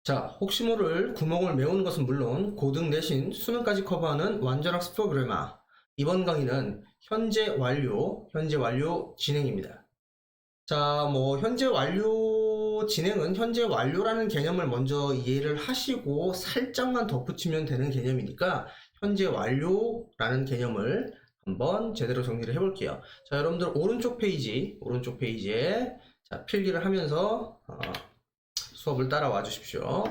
자, 혹시 모를 구멍을 메우는 것은 물론 고등 내신 수능까지 커버하는 완전 학습 프로그래머. 이번 강의는 현재 완료 진행입니다. 자, 현재 완료 진행은 현재 완료라는 개념을 먼저 이해를 하시고 살짝만 덧붙이면 되는 개념이니까 현재 완료라는 개념을 한번 제대로 정리를 해볼게요. 자, 여러분들 오른쪽 페이지에 자, 필기를 하면서 수업을 따라와 주십시오.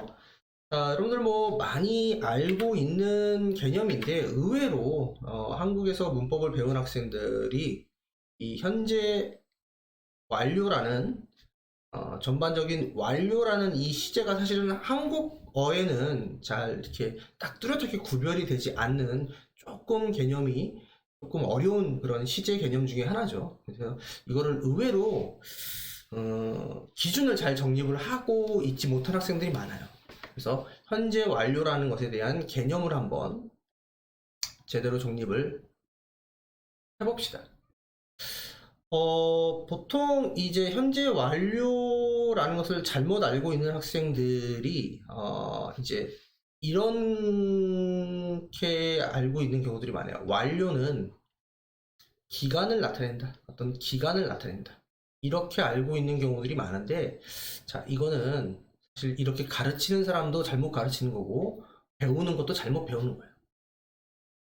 자, 여러분들 많이 알고 있는 개념인데 의외로 한국에서 문법을 배운 학생들이 이 현재 완료라는 전반적인 완료라는 이 시제가 사실은 한국어에는 잘 이렇게 딱 뚜렷하게 구별이 되지 않는 조금 개념이 조금 어려운 그런 시제 개념 중에 하나죠. 그래서 이거를 의외로 기준을 잘 정립을 하고 있지 못한 학생들이 많아요. 그래서 현재 완료라는 것에 대한 개념을 한번 제대로 정립을 해봅시다. 보통 이제 현재 완료라는 것을 잘못 알고 있는 학생들이 이제 이렇게 알고 있는 경우들이 많아요. 완료는 기간을 나타낸다. 어떤 기간을 나타낸다. 이렇게 알고 있는 경우들이 많은데, 자, 이거는 사실 이렇게 가르치는 사람도 잘못 가르치는 거고, 배우는 것도 잘못 배우는 거예요.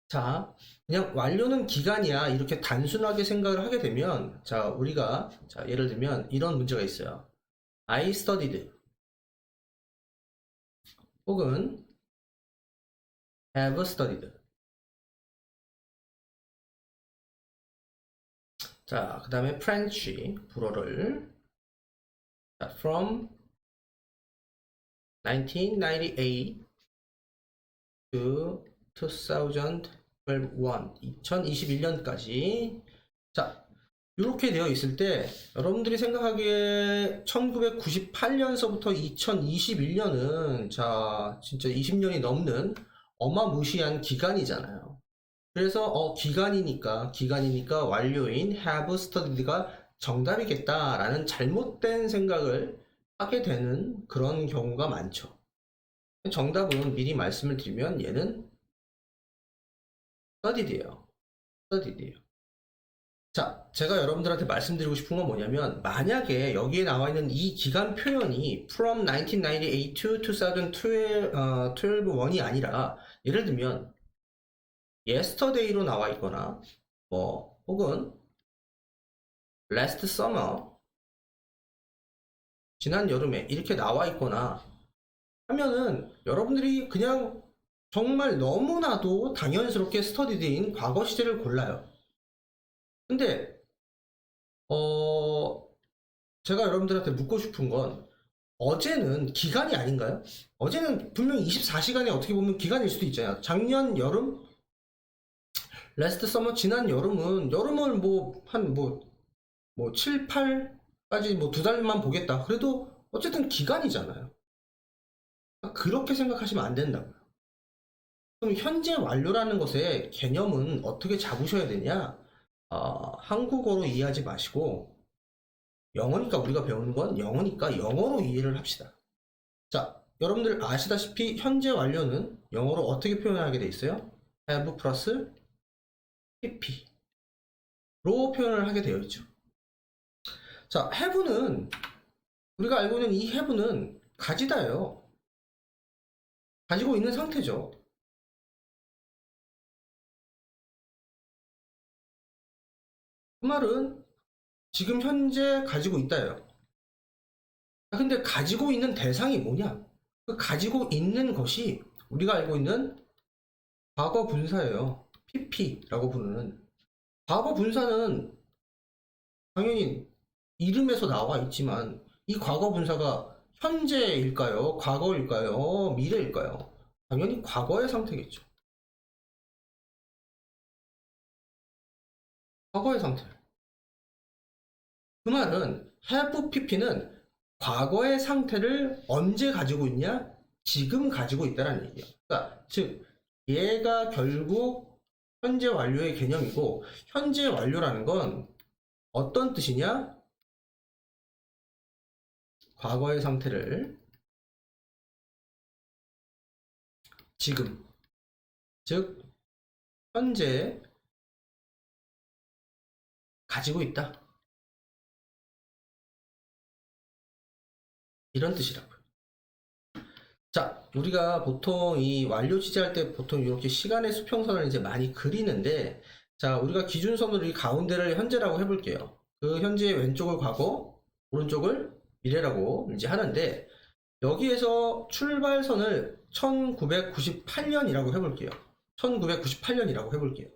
자, 그냥 완료는 기간이야. 이렇게 단순하게 생각을 하게 되면, 자, 우리가, 자, 예를 들면 이런 문제가 있어요. I studied. 혹은 have studied. 자, 그 다음에 French, 불어를. 자, from 1998 to 2021년까지. 자, 이렇게 되어 있을 때 여러분들이 생각하기에 1998년서부터 2021년은 자, 진짜 20년이 넘는 어마무시한 기간이잖아요. 그래서 기간이니까 완료인 have studied가 정답이겠다라는 잘못된 생각을 하게 되는 그런 경우가 많죠. 정답은 미리 말씀을 드리면 얘는 studied예요. 자, 제가 여러분들한테 말씀드리고 싶은 건 뭐냐면 만약에 여기에 나와 있는 이 기간 표현이 from 1998 to 2012 1이 아니라 예를 들면 yesterday로 나와 있거나 혹은 last summer 지난 여름에 이렇게 나와 있거나 하면은 여러분들이 그냥 정말 너무나도 당연스럽게 스터디드인 과거 시제를 골라요. 근데 제가 여러분들한테 묻고 싶은 건 어제는 기간이 아닌가요? 어제는 분명히 24시간이 어떻게 보면 기간일 수도 있잖아요. 작년 여름, 레스트 서머 지난 여름은 한 7, 8까지 2달만 보겠다. 그래도 어쨌든 기간이잖아요. 그렇게 생각하시면 안 된다고요. 그럼 현재 완료라는 것의 개념은 어떻게 잡으셔야 되냐? 한국어로 이해하지 마시고 영어니까 우리가 배우는 건 영어니까 영어로 이해를 합시다. 자, 여러분들 아시다시피 현재 완료는 영어로 어떻게 표현하게 돼 있어요? have 플러스 pp로 표현을 하게 되어 있죠. 자, have는 우리가 알고 있는 이 have는 가지다예요. 가지고 있는 상태죠. 그 말은 지금 현재 가지고 있다예요. 근데 가지고 있는 대상이 뭐냐? 그 가지고 있는 것이 우리가 알고 있는 과거 분사예요. pp라고 부르는. 과거 분사는 당연히 이름에서 나와 있지만 이 과거 분사가 현재일까요? 과거일까요? 미래일까요? 당연히 과거의 상태겠죠. 과거의 상태. 그 말은 have pp는 과거의 상태를 언제 가지고 있냐? 지금 가지고 있다는 얘기예요. 그러니까 즉 얘가 결국 현재 완료의 개념이고 현재 완료라는 건 어떤 뜻이냐? 과거의 상태를 지금, 즉 현재 가지고 있다. 이런 뜻이라고요. 자, 우리가 보통 이 완료 취재할 때 보통 이렇게 시간의 수평선을 이제 많이 그리는데, 자, 우리가 기준선으로 이 가운데를 현재라고 해볼게요. 그 현재의 왼쪽을 과거, 오른쪽을 미래라고 이제 하는데, 여기에서 출발선을 1998년이라고 해볼게요. 1998년이라고 해볼게요.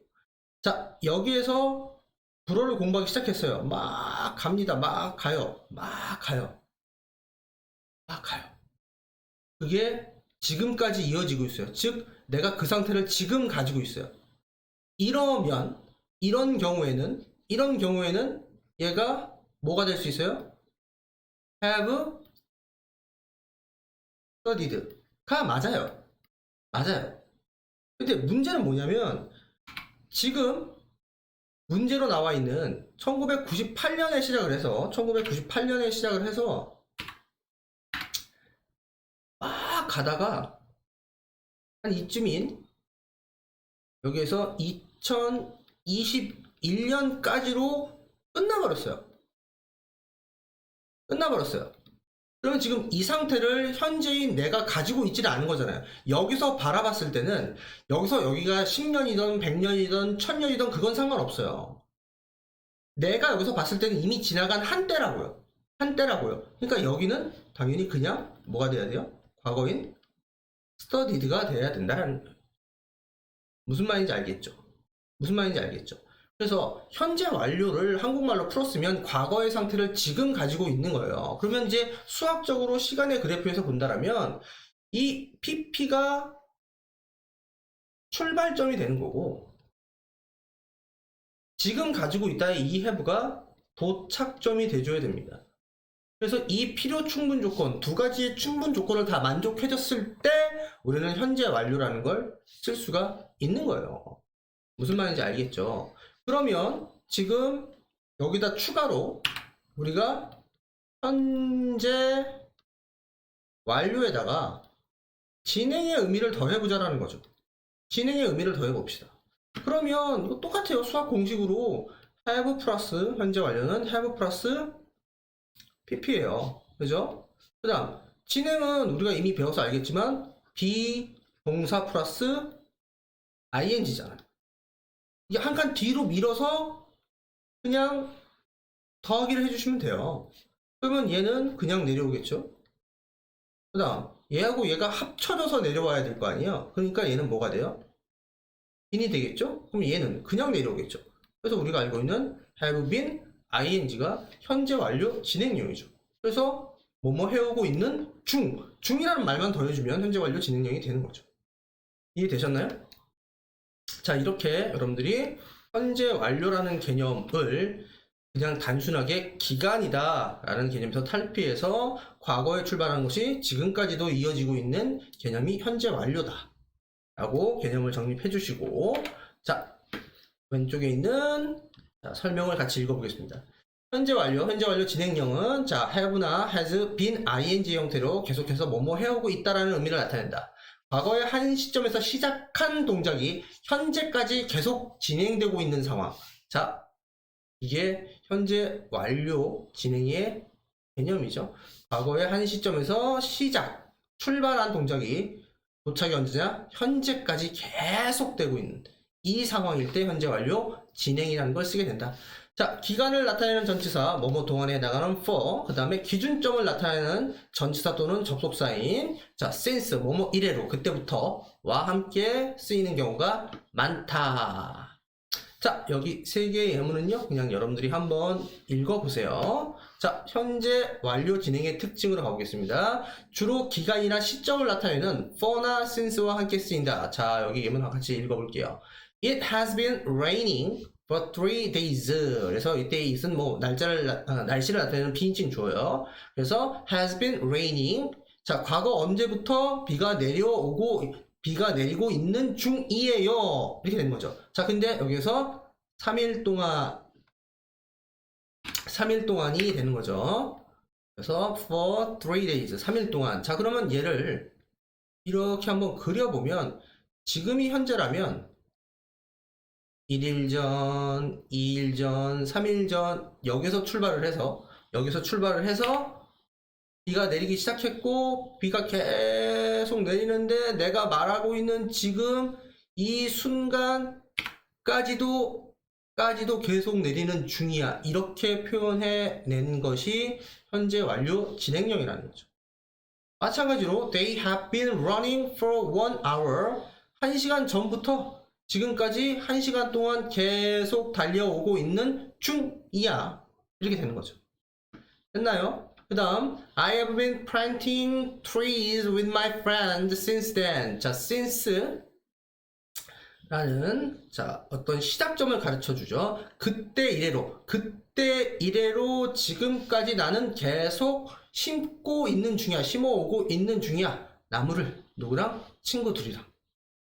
자, 여기에서 불어를 공부하기 시작했어요. 막 갑니다. 막 가요. 막 가요. 막 가요. 그게 지금까지 이어지고 있어요. 즉, 내가 그 상태를 지금 가지고 있어요. 이러면, 이런 경우에는 얘가 뭐가 될 수 있어요? have studied가 맞아요. 맞아요. 근데 문제는 뭐냐면, 지금 문제로 나와 있는 1998년에 시작을 해서 막 가다가 한 이쯤인 여기에서 2021년까지로 끝나버렸어요. 그러면 지금 이 상태를 현재인 내가 가지고 있지는 않은 거잖아요. 여기서 바라봤을 때는 여기서 여기가 10년이든 100년이든 1000년이든 그건 상관없어요. 내가 여기서 봤을 때는 이미 지나간 한때라고요. 그러니까 여기는 당연히 그냥 뭐가 돼야 돼요? 과거인 studied가 돼야 된다는 거예요. 무슨 말인지 알겠죠? 그래서 현재 완료를 한국말로 풀었으면 과거의 상태를 지금 가지고 있는 거예요. 그러면 이제 수학적으로 시간의 그래프에서 본다면 이 PP가 출발점이 되는 거고, 지금 가지고 있다의 이 have가 도착점이 돼줘야 됩니다. 그래서 이 필요 충분 조건, 두 가지의 충분 조건을 다 만족해졌을 때 우리는 현재 완료라는 걸 쓸 수가 있는 거예요. 무슨 말인지 알겠죠? 그러면 지금 여기다 추가로 우리가 현재 완료에다가 진행의 의미를 더해보자라는 거죠. 진행의 의미를 더해봅시다. 그러면 이거 똑같아요. 수학 공식으로 have 플러스 현재 완료는 have 플러스 pp예요. 그죠? 그 다음 진행은 우리가 이미 배워서 알겠지만 비동사 플러스 ing잖아요. 이게 한 칸 뒤로 밀어서 그냥 더하기를 해주시면 돼요. 그러면 얘는 그냥 내려오겠죠? 그 다음 얘하고 얘가 합쳐져서 내려와야 될 거 아니에요? 그러니까 얘는 뭐가 돼요? 빈이 되겠죠? 그럼 얘는 그냥 내려오겠죠? 그래서 우리가 알고 있는 have been ing가 현재 완료 진행형이죠. 그래서 뭐뭐 해오고 있는 중이라는 말만 더해주면 현재 완료 진행형이 되는 거죠. 이해되셨나요? 자, 이렇게 여러분들이 현재 완료라는 개념을 그냥 단순하게 기간이다 라는 개념에서 탈피해서 과거에 출발한 것이 지금까지도 이어지고 있는 개념이 현재 완료다 라고 개념을 정립해 주시고, 자, 왼쪽에 있는 설명을 같이 읽어보겠습니다. 현재 완료 진행형은 자, have나 has been ing 형태로 계속해서 뭐뭐 해오고 있다라는 의미를 나타낸다. 과거의 한 시점에서 시작한 동작이 현재까지 계속 진행되고 있는 상황. 자, 이게 현재 완료 진행의 개념이죠. 과거의 한 시점에서 출발한 동작이 도착이 언제냐? 현재까지 계속되고 있는 이 상황일 때 현재 완료 진행이라는 걸 쓰게 된다. 자, 기간을 나타내는 전치사 뭐뭐 동안에 해당하는 for, 그 다음에 기준점을 나타내는 전치사 또는 접속사인 자, since 뭐뭐 이래로 그때부터와 함께 쓰이는 경우가 많다. 자, 여기 세 개의 예문은요 그냥 여러분들이 한번 읽어보세요. 자, 현재 완료 진행의 특징으로 가보겠습니다. 주로 기간이나 시점을 나타내는 for나 since와 함께 쓰인다. 자, 여기 예문 같이 읽어볼게요. It has been raining for 3 days. 그래서 이 days는 뭐 날씨를 나타내는 비인칭 주어요. 그래서 has been raining. 자, 과거 언제부터 비가 내리고 있는 중이에요. 이렇게 되는 거죠. 자, 근데 여기서 3일 동안 3일 동안이 되는 거죠. 그래서 for 3 days, 3일 동안. 자, 그러면 얘를 이렇게 한번 그려보면 지금이 현재라면 1일 전, 2일 전, 3일 전 여기서 출발을 해서 비가 내리기 시작했고 비가 계속 내리는데 내가 말하고 있는 지금 이 순간까지도 계속 내리는 중이야. 이렇게 표현해낸 것이 현재 완료 진행형이라는 거죠. 마찬가지로 they have been running for 1 hour. 1시간 전부터 지금까지 1시간 동안 계속 달려오고 있는 중이야. 이렇게 되는 거죠. 됐나요? 그 다음 I have been planting trees with my friends since then. 자, since 라는 자 어떤 시작점을 가르쳐 주죠. 그때 이래로 지금까지 나는 계속 심어오고 있는 중이야. 나무를 누구랑? 친구들이랑.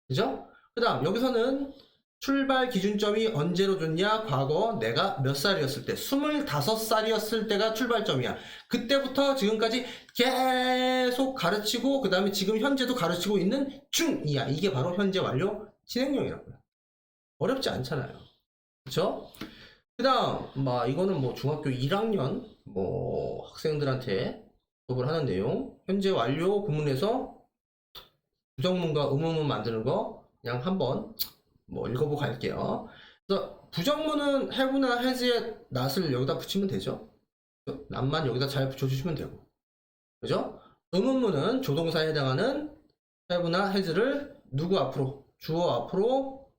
그죠? 그 다음 여기서는 출발 기준점이 언제로 줬냐? 과거 내가 몇 살이었을 때 25살이었을 때가 출발점이야. 그때부터 지금까지 계속 가르치고 그 다음에 지금 현재도 가르치고 있는 중이야. 이게 바로 현재 완료 진행형이라고요. 어렵지 않잖아요. 그쵸? 그 다음 이거는 중학교 1학년 학생들한테 수업을 하는 내용. 현재 완료 구문에서 부정문과 의문문 만드는 거 그냥 한번 읽어보고 갈게요. 그래서 부정문은 have나 has의 not을 여기다 붙이면 되죠. not만 여기다 잘 붙여주시면 되고, 그죠? 의문문은 조동사에 해당하는 have나 has를 누구 앞으로, 주어 앞으로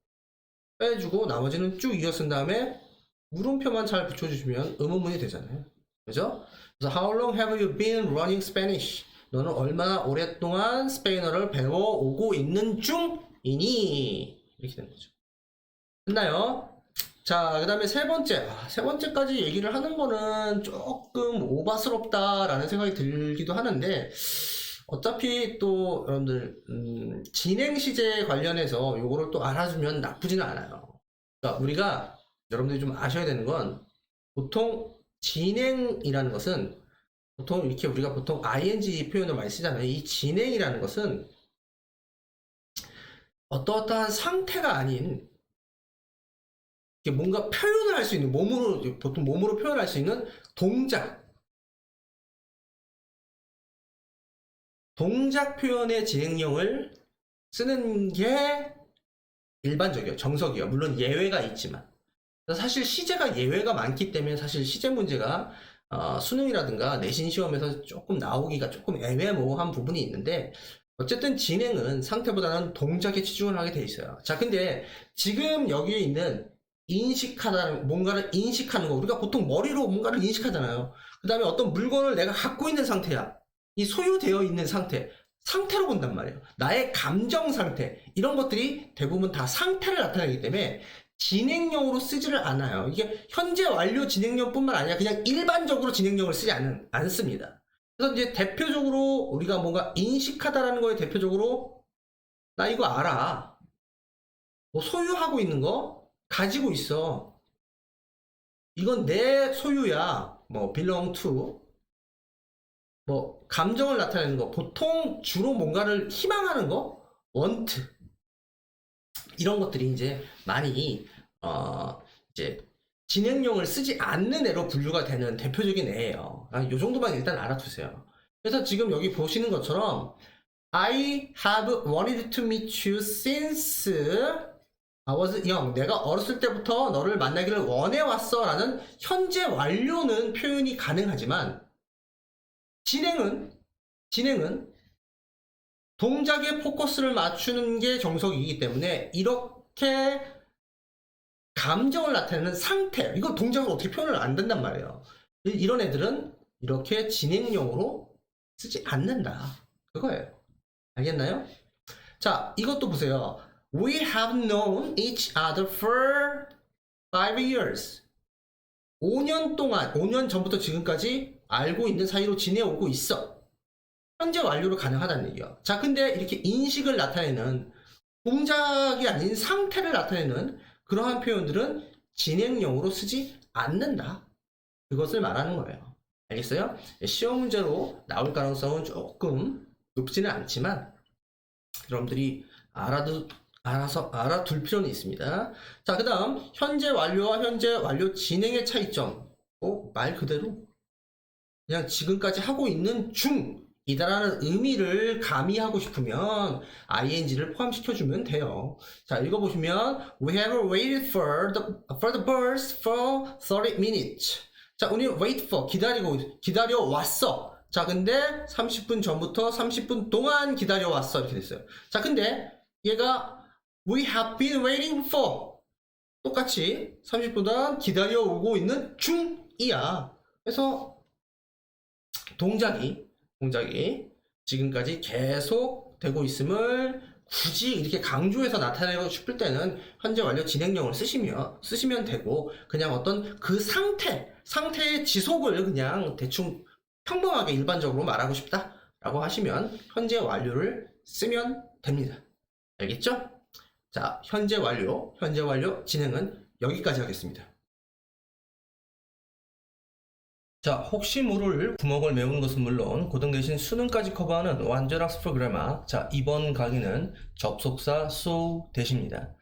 빼주고 나머지는 쭉 이어 쓴 다음에 물음표만 잘 붙여주시면 의문문이 되잖아요. 그죠? 그래서 How long have you been running Spanish? 너는 얼마나 오랫동안 스페인어를 배워오고 있는 중이니? 이렇게 되는 거죠. 됐나요? 자, 그 다음에 세 번째까지 얘기를 하는 거는 조금 오바스럽다라는 생각이 들기도 하는데, 어차피 또 여러분들 진행 시제 관련해서 요거를 또 알아주면 나쁘지는 않아요. 그러니까 우리가 여러분들이 좀 아셔야 되는 건, 보통 진행이라는 것은 보통 이렇게 우리가 보통 ing 표현을 많이 쓰잖아요. 이 진행이라는 것은 어떠한 상태가 아닌 뭔가 표현을 할 수 있는 보통 몸으로 표현할 수 있는 동작 표현의 진행형을 쓰는 게 일반적이에요. 정석이에요. 물론 예외가 있지만. 사실 시제가 예외가 많기 때문에 사실 시제 문제가 수능이라든가 내신 시험에서 조금 나오기가 조금 애매모호한 부분이 있는데, 어쨌든 진행은 상태보다는 동작에 치중을 하게 돼 있어요. 자, 근데 지금 여기에 있는 뭔가를 인식하는 거, 우리가 보통 머리로 뭔가를 인식하잖아요. 그 다음에 어떤 물건을 내가 갖고 있는 상태야. 이 소유되어 있는 상태로 본단 말이에요. 나의 감정 상태, 이런 것들이 대부분 다 상태를 나타내기 때문에 진행형으로 쓰지를 않아요. 이게 현재 완료 진행형뿐만 아니라 그냥 일반적으로 진행형을 쓰지 않습니다. 그래서 이제 대표적으로 우리가 뭔가 인식하다라는 거에 대표적으로 나 이거 알아. 소유하고 있는 거 가지고 있어. 이건 내 소유야. belong to. 감정을 나타내는 거. 보통 주로 뭔가를 희망하는 거, want. 이런 것들이 이제 많이 이제 진행형을 쓰지 않는 애로 분류가 되는 대표적인 애예요. 요 정도만 일단 알아두세요. 그래서 지금 여기 보시는 것처럼 I have wanted to meet you since I was young. 내가 어렸을 때부터 너를 만나기를 원해왔어 라는 현재 완료는 표현이 가능하지만, 진행은 동작에 포커스를 맞추는 게 정석이기 때문에 이렇게 감정을 나타내는 상태, 이거 동작을 어떻게 표현을 안 된단 말이에요. 이런 애들은 이렇게 진행형으로 쓰지 않는다, 그거예요. 알겠나요? 자, 이것도 보세요. We have known each other for 5 years. 5년 전부터 지금까지 알고 있는 사이로 지내오고 있어. 현재 완료로 가능하다는 얘기야. 자, 근데 이렇게 인식을 나타내는, 동작이 아닌 상태를 나타내는 그러한 표현들은 진행형으로 쓰지 않는다. 그것을 말하는 거예요. 알겠어요? 시험 문제로 나올 가능성은 조금 높지는 않지만 여러분들이 알아서 알아둘 필요는 있습니다. 자, 그 다음 현재 완료와 현재 완료 진행의 차이점. 말 그대로 그냥 지금까지 하고 있는 중이다라는 의미를 가미하고 싶으면 ing를 포함시켜주면 돼요. 자, 읽어보시면 We have waited for the bus for 30 minutes. 자, 우리 wait for 기다려 왔어. 자, 근데 30분 전부터 30분 동안 기다려 왔어 이렇게 됐어요. 자, 근데 얘가 We have been waiting for 똑같이 30분 동안 기다려 오고 있는 중이야. 그래서 동작이 지금까지 계속 되고 있음을 굳이 이렇게 강조해서 나타내고 싶을 때는 현재 완료 진행형을 쓰시면 되고 그냥 어떤 그 상태의 지속을 그냥 대충 평범하게 일반적으로 말하고 싶다라고 하시면 현재 완료를 쓰면 됩니다. 알겠죠? 자, 현재 완료 진행은 여기까지 하겠습니다. 자, 혹시 모를 구멍을 메우는 것은 물론 고등 대신 수능까지 커버하는 완전학습 프로그래머. 자, 이번 강의는 접속사 so that입니다.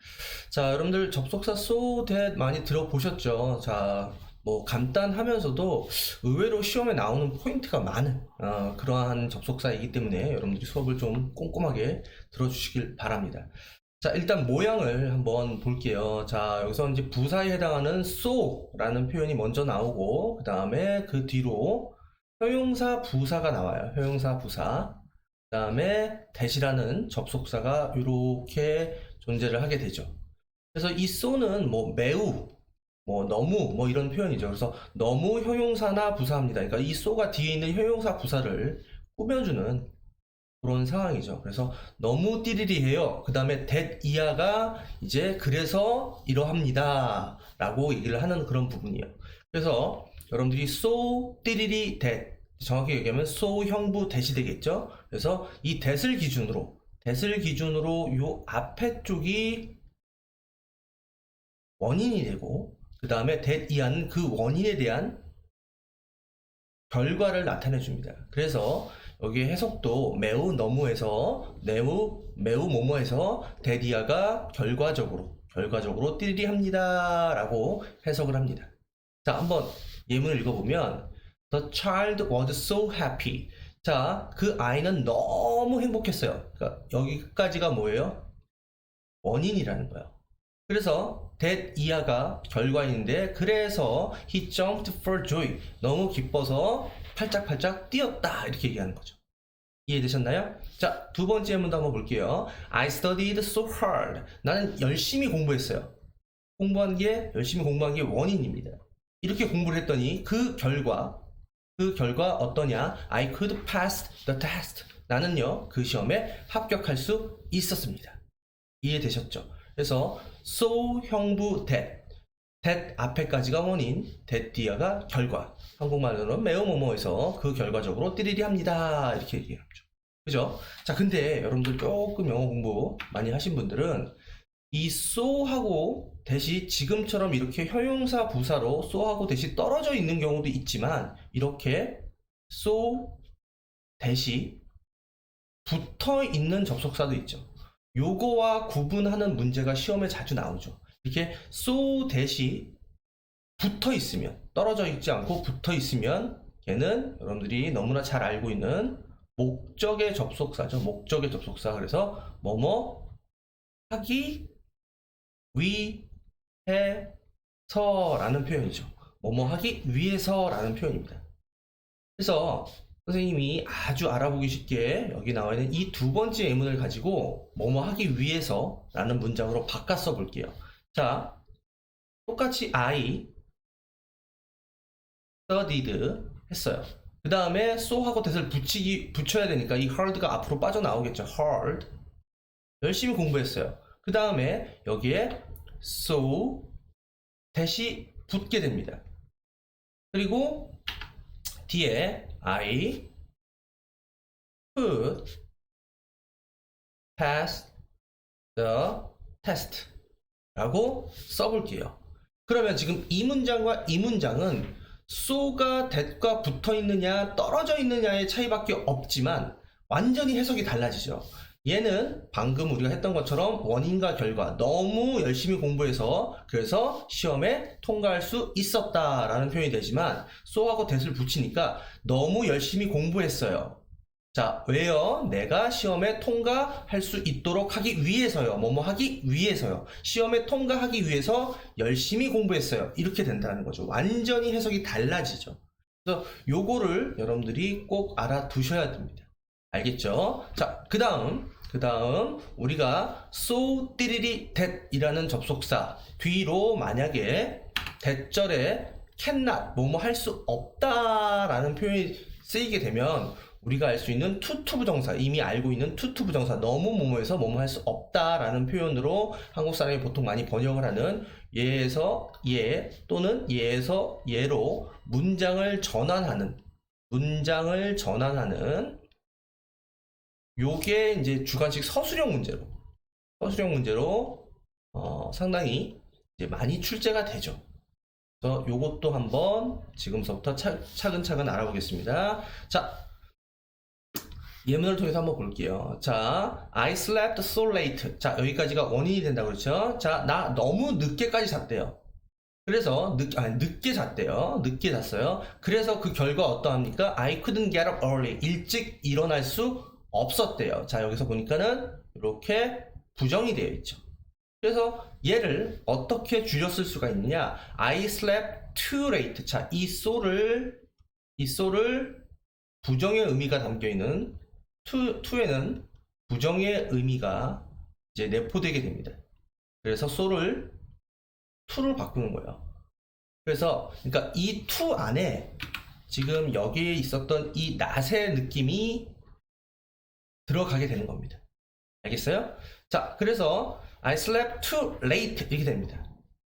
자, 여러분들 접속사 so that 많이 들어보셨죠? 자, 뭐 간단하면서도 의외로 시험에 나오는 포인트가 많은 그러한 접속사이기 때문에 여러분들이 수업을 좀 꼼꼼하게 들어주시길 바랍니다. 자, 일단 모양을 한번 볼게요. 자, 여기서 이제 부사에 해당하는 so라는 표현이 먼저 나오고, 그 다음에 그 뒤로 형용사 부사가 나와요. 형용사 부사. 그 다음에 that이라는 접속사가 이렇게 존재를 하게 되죠. 그래서 이 so는 뭐 매우, 뭐 너무, 뭐 이런 표현이죠. 그래서 너무 형용사나 부사입니다. 그러니까 이 so가 뒤에 있는 형용사 부사를 꾸며주는 그런 상황이죠. 그래서 너무 띠리리해요. 그 다음에 that 이하가 이제 그래서 이러합니다 라고 얘기를 하는 그런 부분이에요. 그래서 여러분들이 so 띠리리 that 정확히 얘기하면 so 형부 that이 되겠죠. 그래서 이 that을 기준으로 요 앞에 쪽이 원인이 되고 그 다음에 that 이하는 그 원인에 대한 결과를 나타내 줍니다. 그래서 여기 해석도 매우 너무해서 매우 뭐뭐해서 데디아가 결과적으로 띠리리합니다 라고 해석을 합니다. 자, 한번 예문을 읽어보면 The child was so happy. 자, 그 아이는 너무 행복했어요. 그러니까 여기까지가 뭐예요? 원인이라는 거예요. 그래서 that 이하가 결과인데 그래서 he jumped for joy. 너무 기뻐서 팔짝팔짝 뛰었다 이렇게 얘기하는 거죠. 이해되셨나요? 자, 두 번째 문도 한번 볼게요. I studied so hard. 나는 열심히 공부했어요. 열심히 공부한 게 원인입니다. 이렇게 공부를 했더니 그 결과 어떠냐? I could pass the test. 나는요, 그 시험에 합격할 수 있었습니다. 이해되셨죠? 그래서 so 형부 that 앞에까지가 원인, that 뒤가 결과. 한국말로는 매우 뭐뭐해서 그 결과적으로 띠리리합니다. 이렇게 얘기하죠. 그죠? 자, 근데 여러분들 조금 영어 공부 많이 하신 분들은 이 so하고 that이 지금처럼 이렇게 형용사 부사로 so하고 that이 떨어져 있는 경우도 있지만 이렇게 so, that이 붙어 있는 접속사도 있죠. 요거와 구분하는 문제가 시험에 자주 나오죠. 이렇게 so that이 붙어 있으면, 떨어져 있지 않고 붙어 있으면 걔는 여러분들이 너무나 잘 알고 있는 목적의 접속사죠. 목적의 접속사. 그래서 뭐뭐 하기 위해서라는 표현이죠. 뭐뭐 하기 위해서라는 표현입니다. 그래서 선생님이 아주 알아보기 쉽게 여기 나와 있는 이 두 번째 예문을 가지고 뭐뭐 하기 위해서 라는 문장으로 바꿔 써 볼게요. 자, 똑같이 I studied 했어요. 그 다음에 so하고 that을 붙여야 되니까 이 hard가 앞으로 빠져나오겠죠. hard. 열심히 공부했어요. 그 다음에 여기에 so that이 붙게 됩니다. 그리고 뒤에 I could pass the test 라고 써볼게요. 그러면 지금 이 문장과 이 문장은 so가 that과 붙어 있느냐 떨어져 있느냐의 차이밖에 없지만 완전히 해석이 달라지죠. 얘는 방금 우리가 했던 것처럼 원인과 결과 너무 열심히 공부해서 그래서 시험에 통과할 수 있었다라는 표현이 되지만 so하고 that을 붙이니까 너무 열심히 공부했어요. 자, 왜요? 내가 시험에 통과할 수 있도록 하기 위해서요. 뭐뭐 하기 위해서요. 시험에 통과하기 위해서 열심히 공부했어요. 이렇게 된다는 거죠. 완전히 해석이 달라지죠. 그래서 요거를 여러분들이 꼭 알아두셔야 됩니다. 알겠죠? 자, 그 다음 우리가 so, 띠리리, that 이라는 접속사 뒤로 만약에 that절에 cannot, 뭐뭐 할 수 없다라는 표현이 쓰이게 되면 우리가 알 수 있는 to 부정사, 이미 알고 있는 to 부정사, 너무 뭐뭐해서 뭐뭐 할 수 없다라는 표현으로 한국 사람이 보통 많이 번역을 하는 얘에서 얘 또는 얘에서 얘로 문장을 전환하는 요게 이제 주관식 서술형 문제로 상당히 이제 많이 출제가 되죠. 그래서 요것도 한번 지금부터 차근차근 알아보겠습니다. 자, 예문을 통해서 한번 볼게요. 자, I slept so late. 자, 여기까지가 원인이 된다고 그랬죠. 자, 나 너무 늦게까지 잤대요. 그래서 늦게 잤대요. 늦게 잤어요. 그래서 그 결과 어떠합니까? I couldn't get up early. 일찍 일어날 수 없었대요. 자, 여기서 보니까는 이렇게 부정이 되어 있죠. 그래서 얘를 어떻게 줄여 쓸 수가 있느냐? I slept too late. 자, 이 so를 부정의 의미가 담겨 있는 to에는 부정의 의미가 이제 내포되게 됩니다. 그래서 so를 to로 바꾸는 거예요. 그래서 그러니까 이 to 안에 지금 여기에 있었던 이 not의 느낌이 들어가게 되는 겁니다. 알겠어요? 자, 그래서 I slept too late 이렇게 됩니다.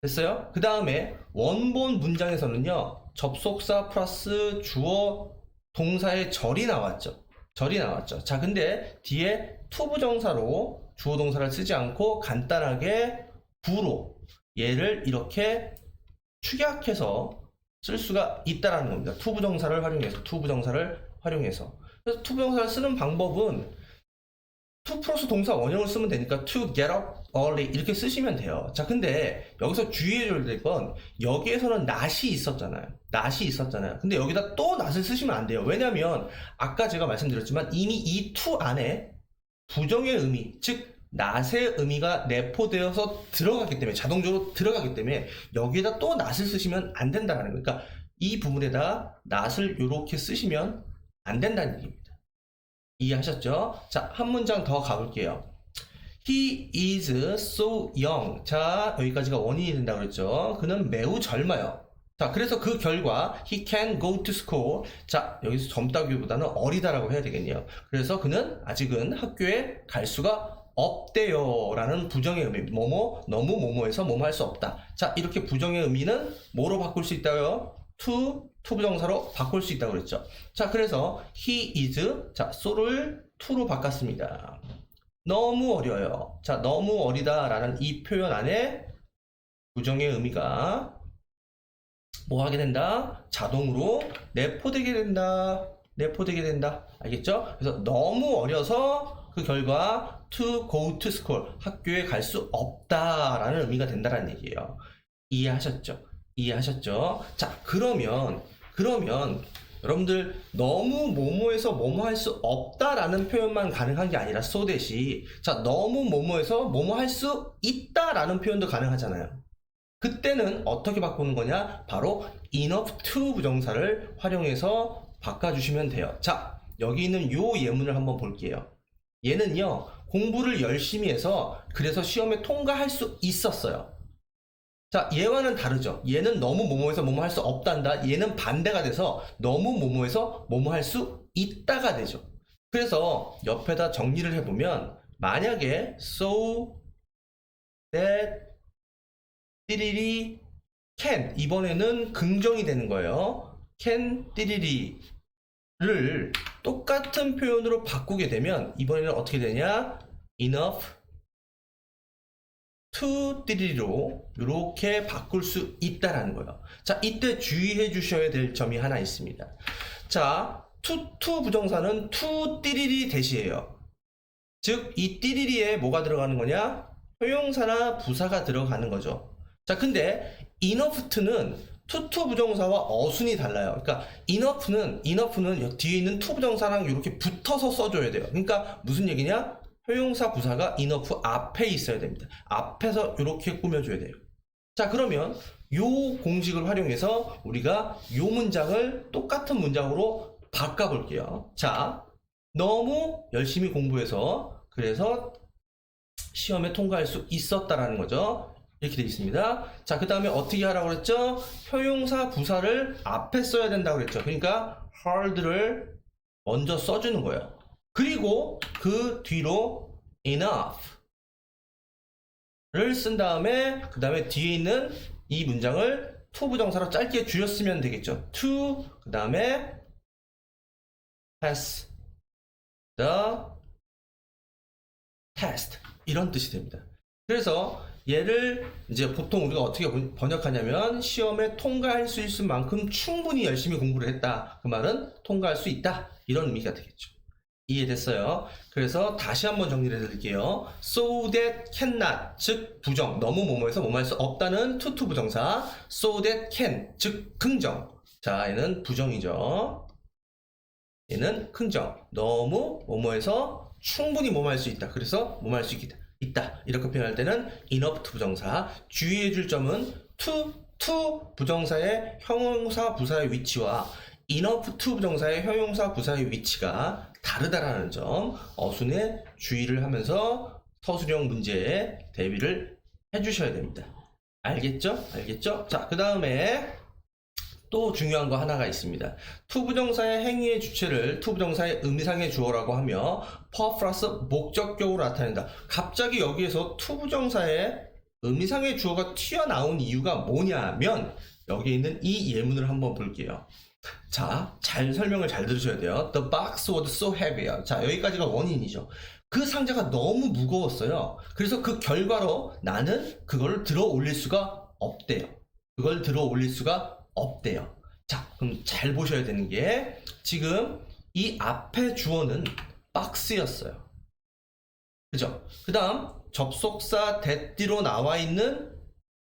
됐어요? 그 다음에 원본 문장에서는요, 접속사 플러스 주어 동사의 절이 나왔죠. 자, 근데 뒤에 to 부정사로 주어 동사를 쓰지 않고 간단하게 부로 얘를 이렇게 축약해서 쓸 수가 있다라는 겁니다. to 부정사를 활용해서. 그래서 to 부정사를 쓰는 방법은 to 플러스 동사 원형을 쓰면 되니까 to get up early 이렇게 쓰시면 돼요. 자, 근데 여기서 주의해줘야 될 건 여기에서는 not이 있었잖아요. 근데 여기다 또 not을 쓰시면 안 돼요. 왜냐면 아까 제가 말씀드렸지만 이미 이 to 안에 부정의 의미, 즉 not의 의미가 내포되어서 들어가기 때문에 자동적으로 들어가기 때문에 여기에다 또 not을 쓰시면 안 된다는 거예요. 그러니까 이 부분에다 not을 이렇게 쓰시면 안 된다는 얘기입니다. 이해하셨죠? 자, 한 문장 더 가볼게요. He is so young. 자, 여기까지가 원인이 된다고 그랬죠. 그는 매우 젊어요. 자, 그래서 그 결과 he can go to school. 자, 여기서 젊다기보다는 어리다라고 해야 되겠네요. 그래서 그는 아직은 학교에 갈 수가 없대요 라는 부정의 의미, 너무 뭐뭐해서 뭐뭐 할 수 없다. 자, 이렇게 부정의 의미는 뭐로 바꿀 수 있다고요? to 부정사로 바꿀 수 있다고 그랬죠. 자, 그래서 he is, 자, so를 to로 바꿨습니다. 너무 어려요. 자, 너무 어리다 라는 이 표현 안에 부정의 의미가 뭐 하게 된다? 자동으로 내포되게 된다. 알겠죠? 그래서 너무 어려서 그 결과 to go to school, 학교에 갈 수 없다라는 의미가 된다는 얘기예요. 이해하셨죠? 자, 그러면 여러분들 너무 뭐뭐해서 뭐뭐 할 수 없다라는 표현만 가능한 게 아니라 so that이 자, 너무 뭐뭐해서 뭐뭐 할 수 있다라는 표현도 가능하잖아요. 그때는 어떻게 바꾸는 거냐? 바로 enough to 부정사를 활용해서 바꿔주시면 돼요. 자, 여기 있는 요 예문을 한번 볼게요. 얘는요, 공부를 열심히 해서 그래서 시험에 통과할 수 있었어요. 자, 얘와는 다르죠. 얘는 너무 뭐뭐해서 뭐뭐 할 수 없단다. 얘는 반대가 돼서 너무 뭐뭐해서 뭐뭐 할 수 있다가 되죠. 그래서 옆에다 정리를 해보면 만약에 so that 띠리리 can 이번에는 긍정이 되는 거예요. can 띠리리를 똑같은 표현으로 바꾸게 되면 이번에는 어떻게 되냐? enough to 띠리로 이렇게 바꿀 수 있다라는 거예요. 자, 이때 주의해 주셔야 될 점이 하나 있습니다. 자, to 부정사는 to 띠리리 대시해요. 즉, 이 띠리리에 뭐가 들어가는 거냐? 효용사나 부사가 들어가는 거죠. 자, 근데 enough는 to 부정사와 어순이 달라요. 그러니까 enough는 뒤에 있는 to 부정사랑 이렇게 붙어서 써줘야 돼요. 그러니까 무슨 얘기냐? 효용사 부사가 enough 앞에 있어야 됩니다. 앞에서 이렇게 꾸며줘야 돼요. 자, 그러면 요 공식을 활용해서 우리가 요 문장을 똑같은 문장으로 바꿔볼게요. 자, 너무 열심히 공부해서 그래서 시험에 통과할 수 있었다라는 거죠. 이렇게 되어 있습니다. 자, 그 다음에 어떻게 하라고 그랬죠? 효용사 부사를 앞에 써야 된다고 그랬죠. 그러니까 hard를 먼저 써주는 거예요. 그리고 그 뒤로 enough를 쓴 다음에 그 다음에 뒤에 있는 이 문장을 to 부정사로 짧게 줄였으면 되겠죠. to 그 다음에 pass the test 이런 뜻이 됩니다. 그래서 얘를 이제 보통 우리가 어떻게 번역하냐면 시험에 통과할 수 있을 만큼 충분히 열심히 공부를 했다. 그 말은 통과할 수 있다. 이런 의미가 되겠죠. 이해됐어요? 그래서 다시 한번 정리를 해드릴게요. So that cannot, 즉 부정, 너무 뭐뭐해서 뭐뭐할 수 없다는 to 부정사. So that can, 즉 긍정. 자, 얘는 부정이죠. 얘는 긍정. 너무 뭐뭐해서 충분히 뭐뭐할 수 있다. 그래서 뭐뭐할 수 있다. 이렇게 표현할 때는 enough 부정사. 주의해줄 점은 to 부정사의 형용사 부사의 위치와 enough 부정사의 형용사 부사의 위치가 다르다라는 점 어순에 주의를 하면서 서술형 문제에 대비를 해주셔야 됩니다. 알겠죠? 알겠죠? 자, 그 다음에 또 중요한 거 하나가 있습니다. to 부정사의 행위의 주체를 to 부정사의 의미상의 주어라고 하며 per 플러스 목적격으로 나타낸다. 갑자기 여기에서 to 부정사의 의미상의 주어가 튀어나온 이유가 뭐냐면 여기에 있는 이 예문을 한번 볼게요. 자, 설명을 잘 들으셔야 돼요. The box was so heavy. 자, 여기까지가 원인이죠. 그 상자가 너무 무거웠어요. 그래서 그 결과로 나는 그걸 들어 올릴 수가 없대요. 자, 그럼 잘 보셔야 되는 게 지금 이 앞에 주어는 박스였어요. 그죠? 그 다음 접속사 that로 나와 있는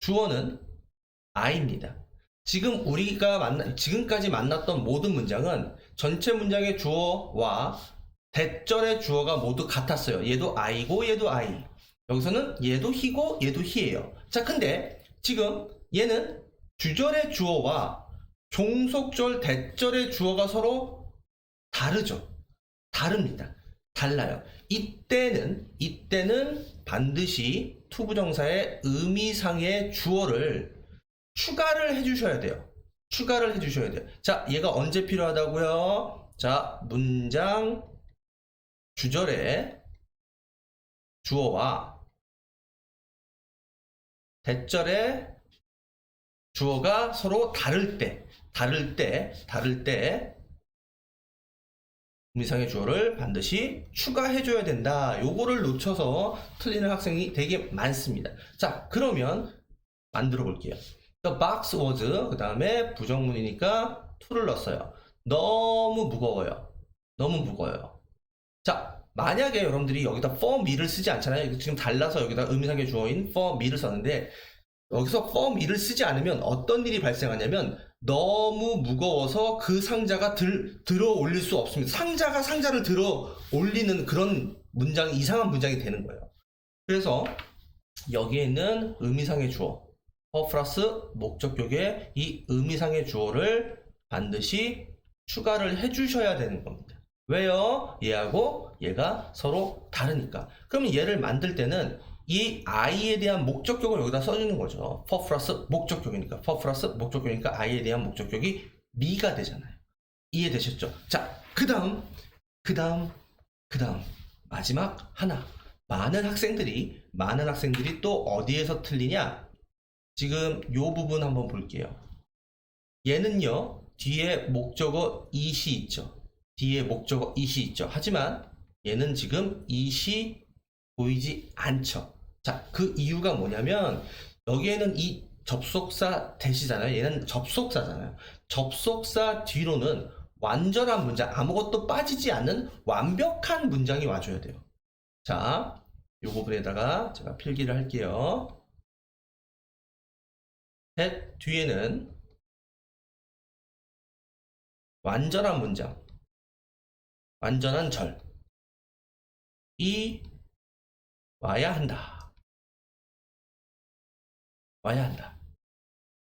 주어는 I입니다. 지금 우리가 지금까지 만났던 모든 문장은 전체 문장의 주어와 대절의 주어가 모두 같았어요. 얘도 I고 얘도 I. 여기서는 얘도 he고 얘도 he예요. 자, 근데 지금 얘는 주절의 주어와 종속절 대절의 주어가 서로 다르죠. 달라요. 이때는 반드시 to 부정사의 의미상의 주어를 추가를 해주셔야 돼요. 자, 얘가 언제 필요하다고요? 자, 문장 주절의 주어와 대절의 주어가 서로 다를 때 의미상의 주어를 반드시 추가해줘야 된다. 요거를 놓쳐서 틀리는 학생이 되게 많습니다. 자, 그러면 만들어 볼게요. The box was 그 다음에 부정문이니까 to를 넣었어요. 너무 무거워요. 자, 만약에 여러분들이 여기다 for me를 쓰지 않잖아요. 지금 달라서 여기다 의미상의 주어인 for me를 썼는데 여기서 for me를 쓰지 않으면 어떤 일이 발생하냐면 너무 무거워서 그 상자가 들어 올릴 수 없습니다. 상자가 상자를 들어 올리는 그런 문장이 이상한 문장이 되는 거예요. 그래서 여기에 있는 의미상의 주어 플러스 목적격에 이 의미상의 주어를 반드시 추가를 해주셔야 되는 겁니다. 왜요? 얘하고 얘가 서로 다르니까. 그러면 얘를 만들 때는 이 I에 대한 목적격을 여기다 써주는 거죠. for 플러스 목적격이니까. I에 대한 목적격이 me가 되잖아요. 이해되셨죠? 자, 그 다음 마지막 하나. 많은 학생들이 또 어디에서 틀리냐? 지금 요 부분 한번 볼게요. 얘는요, 뒤에 목적어 it이 있죠. 하지만 얘는 지금 it이 보이지 않죠. 자, 그 이유가 뭐냐면 여기에는 이 접속사 대시잖아요. 얘는 접속사잖아요. 접속사 뒤로는 완전한 문장, 아무것도 빠지지 않는 완벽한 문장이 와줘야 돼요. 자, 요 부분에다가 제가 필기를 할게요. that 뒤에는 완전한 문장, 완전한 절이 와야 한다. 와야 한다.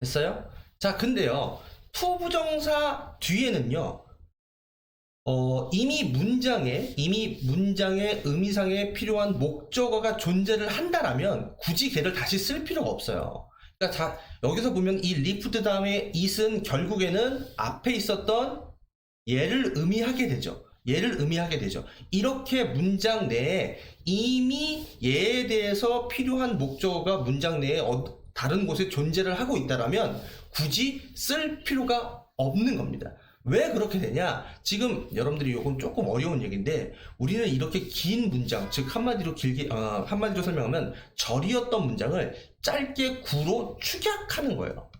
됐어요? 자, 근데요, 투부정사 뒤에는요, 이미 문장에 의미상에 필요한 목적어가 존재를 한다라면 굳이 걔를 다시 쓸 필요가 없어요. 그러니까 자, 여기서 보면 이 리프트 다음에 it은 결국에는 앞에 있었던 얘를 의미하게 되죠. 얘를 의미하게 되죠. 이렇게 문장 내에 이미 얘에 대해서 필요한 목적어가 문장 내에 다른 곳에 존재를 하고 있다라면 굳이 쓸 필요가 없는 겁니다. 왜 그렇게 되냐? 지금 여러분들이 이건 조금 어려운 얘기인데 우리는 이렇게 긴 문장, 즉 한마디로 설명하면 절이었던 문장을 짧게 구로 축약하는 거예요.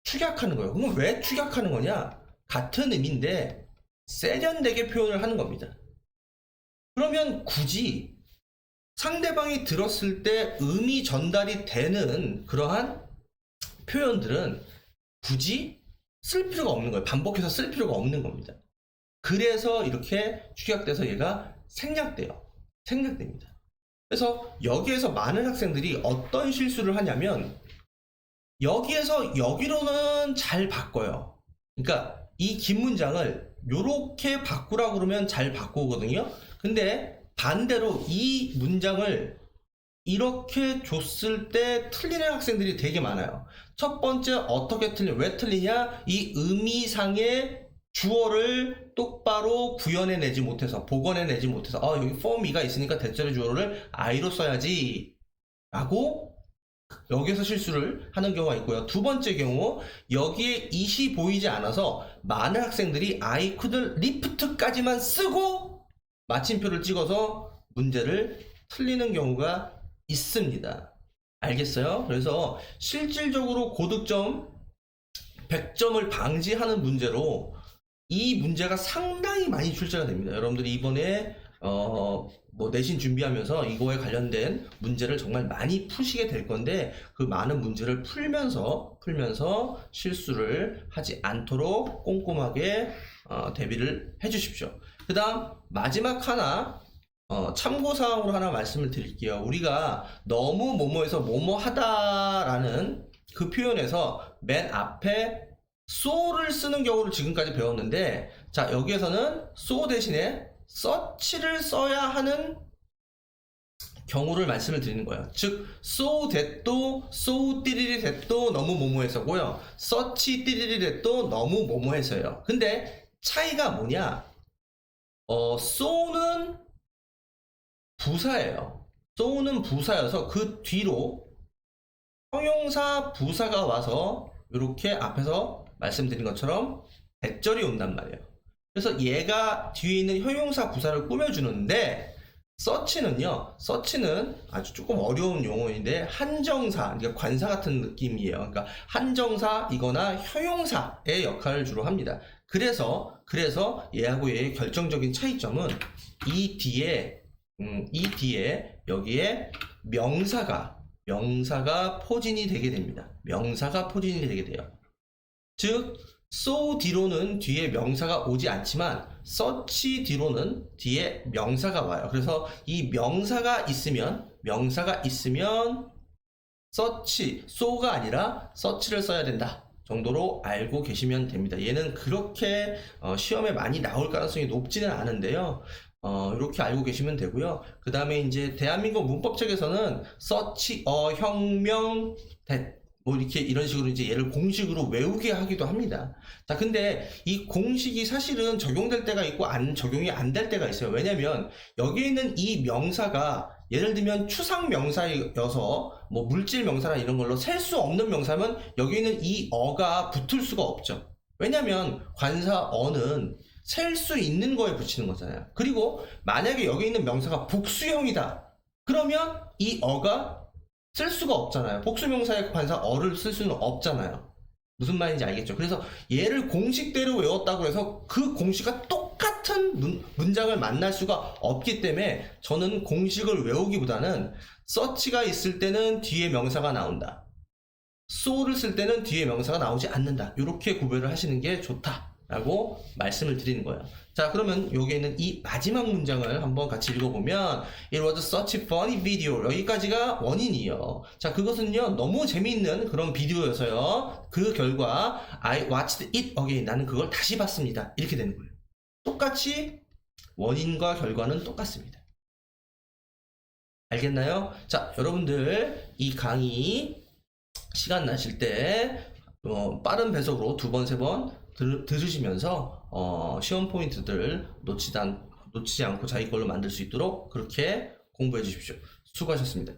축약하는 거예요. 그럼 왜 축약하는 거냐? 같은 의미인데 세련되게 표현을 하는 겁니다. 그러면 굳이 상대방이 들었을 때 의미 전달이 되는 그러한 표현들은 굳이 쓸 필요가 없는 거예요. 반복해서 쓸 필요가 없는 겁니다. 그래서 이렇게 축약돼서 얘가 생략됩니다. 그래서 여기에서 많은 학생들이 어떤 실수를 하냐면 여기에서 여기로는 잘 바꿔요. 그러니까 이 긴 문장을 요렇게 바꾸라고 그러면 잘 바꾸거든요. 근데 반대로 이 문장을 이렇게 줬을 때 틀리는 학생들이 되게 많아요. 첫 번째, 어떻게 왜 틀리냐? 이 의미상의 주어를 똑바로 구현해내지 못해서, 복원해내지 못해서, 여기 for me가 있으니까 대절의 주어를 I로 써야지 라고 여기서 실수를 하는 경우가 있고요. 두 번째 경우, 여기에 it이 보이지 않아서 많은 학생들이 I could lift까지만 쓰고 마침표를 찍어서 문제를 틀리는 경우가 있습니다. 알겠어요? 그래서 실질적으로 고득점 100점을 방지하는 문제로 이 문제가 상당히 많이 출제가 됩니다. 여러분들이 이번에 내신 준비하면서 이거에 관련된 문제를 정말 많이 푸시게 될 건데 그 많은 문제를 풀면서 실수를 하지 않도록 꼼꼼하게 대비를 해 주십시오. 그 다음 마지막 하나 참고사항으로 하나 말씀을 드릴게요. 우리가 너무 뭐뭐해서 뭐뭐하다라는 그 표현에서 맨 앞에 so를 쓰는 경우를 지금까지 배웠는데 자 여기에서는 so 대신에 such를 써야 하는 경우를 말씀을 드리는 거예요. 즉 so that도 so 띠리리 that도 너무 뭐뭐해서고요. such 띠리리 that도 너무 뭐뭐해서요. 근데 차이가 뭐냐? so는 부사예요. so는 부사여서 그 뒤로 형용사 부사가 와서 이렇게 앞에서 말씀드린 것처럼 대절이 온단 말이에요. 그래서 얘가 뒤에 있는 형용사 부사를 꾸며주는데 서치는 아주 조금 어려운 용어인데 한정사, 그러니까 관사 같은 느낌이에요. 그러니까 한정사이거나 형용사의 역할을 주로 합니다. 그래서 얘하고 얘의 결정적인 차이점은 이 뒤에 여기에 명사가 포진이 되게 됩니다. 명사가 포진이 되게 돼요. 즉 so 뒤로는 뒤에 명사가 오지 않지만 such 뒤로는 뒤에 명사가 와요. 그래서 이 명사가 있으면 such, so가 아니라 such를 써야 된다 정도로 알고 계시면 됩니다. 얘는 그렇게 시험에 많이 나올 가능성이 높지는 않은데요. 이렇게 알고 계시면 되고요. 그 다음에 이제 대한민국 문법책에서는 such, 혁명, 이렇게 이런 식으로 이제 얘를 공식으로 외우게 하기도 합니다. 자, 근데 이 공식이 사실은 적용될 때가 있고 적용이 안 될 때가 있어요. 왜냐면 여기에 있는 이 명사가 예를 들면 추상 명사여서 물질 명사나 이런 걸로 셀 수 없는 명사면 여기 있는 이 어가 붙을 수가 없죠. 왜냐면 관사 어는 셀 수 있는 거에 붙이는 거잖아요. 그리고 만약에 여기 있는 명사가 복수형이다. 그러면 이 어가 쓸 수가 없잖아요. 복수명사의 관사 어를 쓸 수는 없잖아요. 무슨 말인지 알겠죠? 그래서 얘를 공식대로 외웠다고 해서 그 공식과 똑같은 문장을 만날 수가 없기 때문에 저는 공식을 외우기보다는 서치가 있을 때는 뒤에 명사가 나온다. so를 쓸 때는 뒤에 명사가 나오지 않는다. 이렇게 구별을 하시는 게 좋다라고 말씀을 드리는 거예요. 자, 그러면 여기에 있는 이 마지막 문장을 한번 같이 읽어보면 It was such a funny video. 여기까지가 원인이에요. 자, 그것은요 너무 재미있는 그런 비디오여서요. 그 결과 I watched it again. 나는 그걸 다시 봤습니다. 이렇게 되는 거예요. 똑같이 원인과 결과는 똑같습니다. 알겠나요? 자, 여러분들 이 강의 시간 나실 때 빠른 배속으로 2번, 3번 들으시면서 시험 포인트들 놓치지 않고 자기 걸로 만들 수 있도록 그렇게 공부해 주십시오. 수고하셨습니다.